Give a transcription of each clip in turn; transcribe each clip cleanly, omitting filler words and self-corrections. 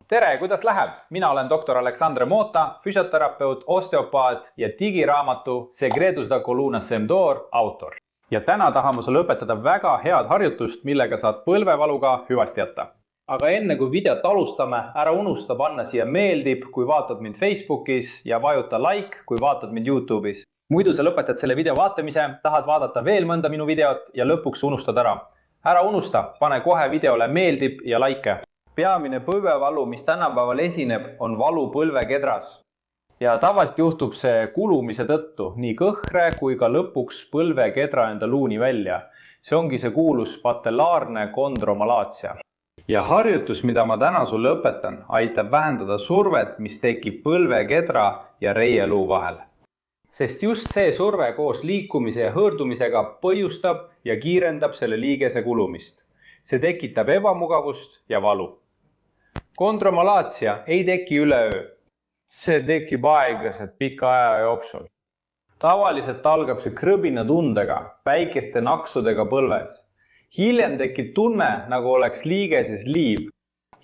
Tere, kuidas läheb? Mina olen doktor Aleksandr Mota, füsioterapeut, osteopaat ja digiraamatu Segredos da Columna Sem Dor autor. Ja täna tahame sulle õpetada väga head harjutust, millega saad põlvevaluga hüvasti jätta. Aga enne kui videot alustame, ära unusta panna siia meeldib, kui vaatad mind Facebookis ja vajuta like, kui vaatad mind YouTube'is. Muidu sa lõpetad selle video vaatamise, tahad vaadata veel mõnda minu videot ja lõpuks unustad ära. Ära unusta, pane kohe videole meeldib ja like. Peamine põlvevalu, mis tänapäeval esineb, on valu põlvekedras. Ja tavaliselt juhtub see kulumise tõttu, nii kõhre kui ka lõpuks põlvekedra enda luuni välja. See ongi see kuulus patellaarne kondromalaatsia. Ja harjutus, mida ma täna sulle õpetan, aitab vähendada survet, mis tekib põlvekedra ja reieluu vahel. Sest just see surve koos liikumise ja hõõrdumisega põhjustab ja kiirendab selle liigese kulumist. See tekitab ebamugavust ja valu. Kondromalaatsia ei teki üleöö. See tekib aeglaselt pika aja jooksul. Tavaliselt algab see krõbina tundega, väikeste naksudega põlves. Hiljem tekib tunne, nagu oleks liigeses liiv.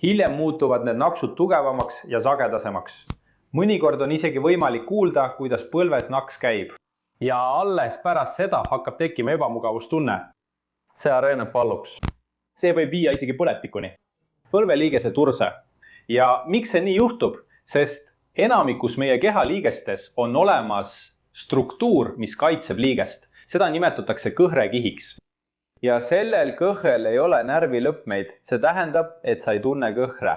Hiljem muutuvad need naksud tugevamaks ja sagedasemaks. Mõnikord on isegi võimalik kuulda, kuidas põlves naks käib. Ja alles pärast seda hakkab tekkima ebamugavustunne. See areneb palluks. See võib viia isegi põletikuni. Põlveliigese turse. Ja miks see nii juhtub? Sest enamikus meie kehaliigestes on olemas struktuur, mis kaitseb liigest. Seda nimetatakse kõhrekihiks. Ja sellel kõhel ei ole närvilõpmeid. See tähendab, et sa ei tunne kõhre.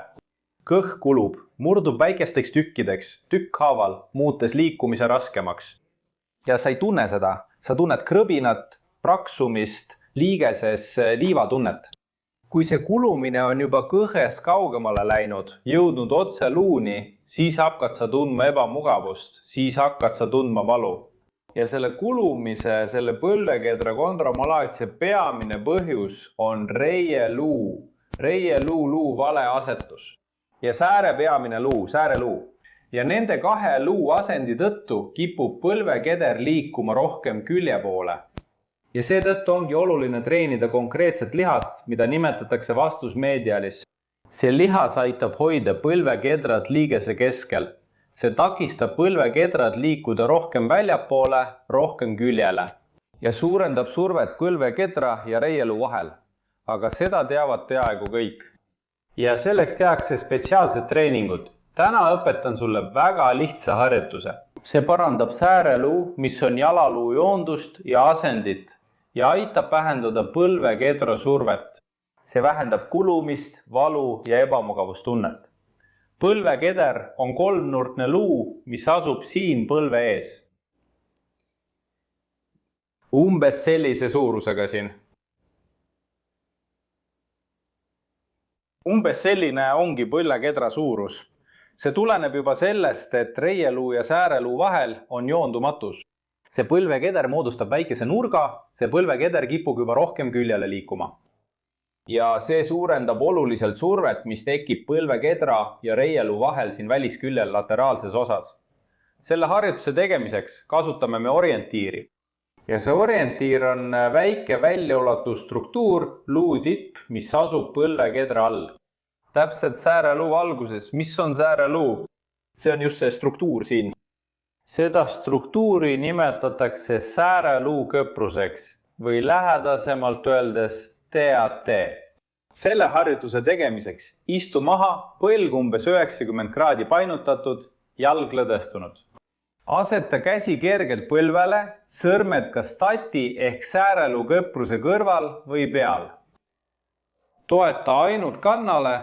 Kõh kulub, murdub väikesteks tükkideks, tükkhaaval, muutes liikumise raskemaks. Ja sa ei tunne seda. Sa tunned krõbinat, praksumist, liigeses liivatunnet. Kui see kulumine on juba kõhest kaugemale läinud, jõudnud otse luuni, siis hakkad sa tundma ebamugavust, siis hakkad sa tundma valu. Ja selle kulumise, selle põlvekedra kondromalaatsia peamine põhjus on reieluu luu vale asetus. Ja sääre peamine luu, sääreluu. Ja nende kahe luu asendi tõttu kipub põlvekeder liikuma rohkem külje poole. Ja seetõttu ongi oluline treenida konkreetset lihast, mida nimetatakse vastusmedialis. See lihas aitab hoida põlvekedrad liigese keskel. See takistab põlvekedrad liikuda rohkem väljapoole, rohkem küljele. Ja suurendab survet põlvekedra ja reieluu vahel. Aga seda teavad peaaegu kõik. Ja selleks tehakse spetsiaalsed treeningud. Täna õpetan sulle väga lihtsa harjutuse. See parandab sääreluu, mis on jalaluu joondust ja asendit ja aitab vähendada põlvekedra survet. See vähendab kulumist, valu ja ebamugavustunnet. Põlvekeder on kolmnurkne luu, mis asub siin põlve ees. Umbes sellise suurusega siin. Umbes selline ongi põlvekedra suurus. See tuleneb juba sellest, et reieluu ja sääreluu vahel on joondumatus. See põlvekeder moodustab väikese nurga, see põlvekeder kipub juba rohkem küljele liikuma. Ja see suurendab oluliselt survet, mis tekib põlvekedra ja reieluu vahel siin välisküljel lateraalses osas. Selle harjutuse tegemiseks kasutame me orientiiri. Ja see orientiir on väike väljaulatus struktuur, luutipp, mis asub põlvekedra all. Täpselt sääreluu alguses. Mis on sääreluu? See on just see struktuur siin. Seda struktuuri nimetatakse sääreluu kõpruseks või lähedasemalt öeldes TAT. Selle harjutuse tegemiseks istu maha, põlg umbes 90 kraadi painutatud, jalg lõdvestunud. Aseta käsi kergelt põlvele, sõrmed kas tati ehk sääreluu kõpruse kõrval või peal. Toeta ainult kannale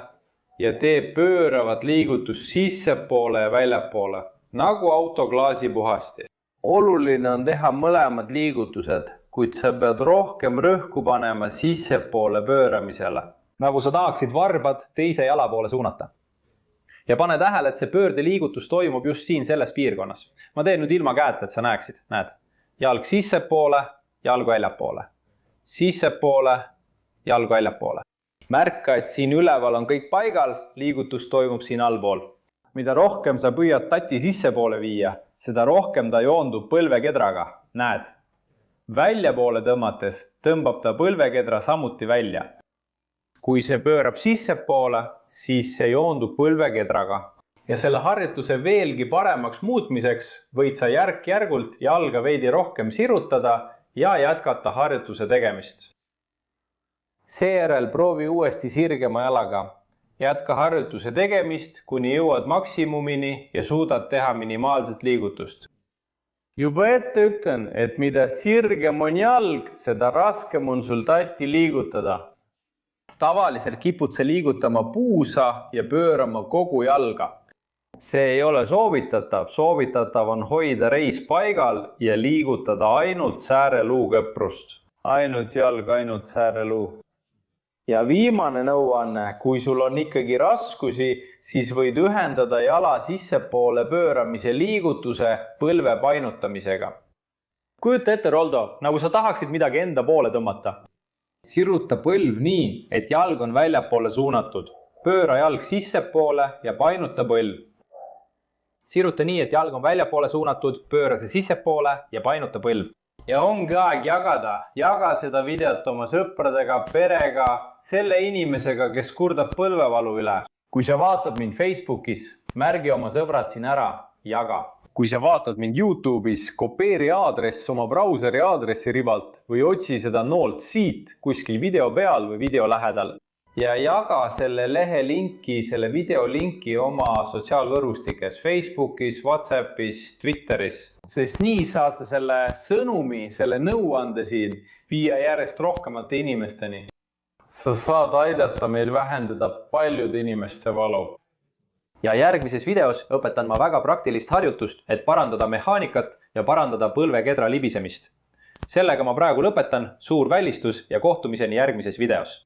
ja tee pööravat liigutus sissepoole ja väljapoole, nagu autoklaasi puhasti. Oluline on teha mõlemad liigutused, kuid sa pead rohkem rõhku panema sissepoole pööramisele. Nagu sa tahaksid varbad teise jala poole suunata. Ja pane tähele, et see pöördeliigutus toimub just siin selles piirkonnas. Ma teen nüüd ilma käeta, et sa näeksid. Näed, jalg sissepoole, jalg väljapoole. Sissepoole, jalg väljapoole. Märka, et siin üleval on kõik paigal, liigutus toimub siin allpool. Mida rohkem sa püüad tati sissepoole viia, seda rohkem ta joondub põlvekedraga. Näed, väljapoole tõmmates tõmbab ta põlvekedra samuti välja. kui see pöörab sissepoole, siis see joondub põlvekedraga. Ja selle harjutuse veelgi paremaks muutmiseks võid sa järk-järgult jalga veidi rohkem sirutada ja jätkata harjutuse tegemist. Seejärel proovi uuesti sirgema jalaga. Jätka harjutuse tegemist, kuni jõuad maksimumini ja suudad teha minimaalset liigutust. Juba ette ütlen, et mida sirgem on jalg, seda raskem on sul tatti liigutada. Tavaliselt kipud sa liigutama puusa ja pöörama kogu jalga. See ei ole soovitatav. Soovitatav on hoida reis paigal ja liigutada ainult sääreluu kõprust. Ainult jalg, ainult sääreluu. Ja viimane nõuanne, kui sul on ikkagi raskusi, siis võid ühendada jala sissepoole pööramise liigutuse põlve painutamisega. Kujuta ette, Roldo, nagu sa tahaksid midagi enda poole tõmmata. Siruta põlv nii, et jalg on väljapoole suunatud. Pööra jalg sissepoole ja painuta põlv. Siruta nii, et jalg on väljapoole suunatud, pööra see sissepoole ja painuta põlv. Ja ongi aeg jagada. Jaga seda videot oma sõpradega, perega, selle inimesega, kes kurdab põlvevalu üle. Kui sa vaatad mind Facebookis, märgi oma sõbrad siin ära, jaga. Kui sa vaatad mind YouTube'is, kopeeri aadress oma brauseri aadressi ribalt või otsi seda noolt siit kuskil video peal või video lähedal. Ja jaga selle lehe linki, selle video linki oma sotsiaalvõrgustikes, Facebookis, WhatsAppis, Twitteris. Sest nii saad sa selle sõnumi, selle nõuande siin viia järjest rohkemate inimesteni. Sa saad aidata meil vähendada paljude inimeste valu. Ja järgmises videos õpetan ma väga praktilist harjutust, et parandada mehaanikat ja parandada põlvekedra libisemist. Sellega ma praegu lõpetan, suur välistus ja kohtumiseni järgmises videos.